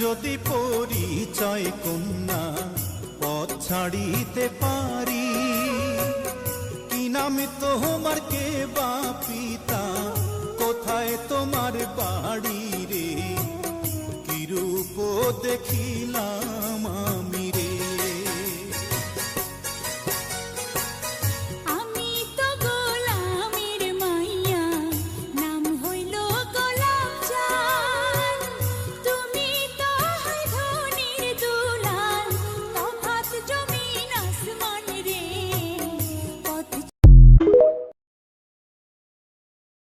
যদি পরিচয় কন্যা পথ ছাড়িতে পারি, কি নাম তোমার, কে বা পিতা, কোথায় তোমার বাড়ি রে, কি রূপ দেখিলাম আমি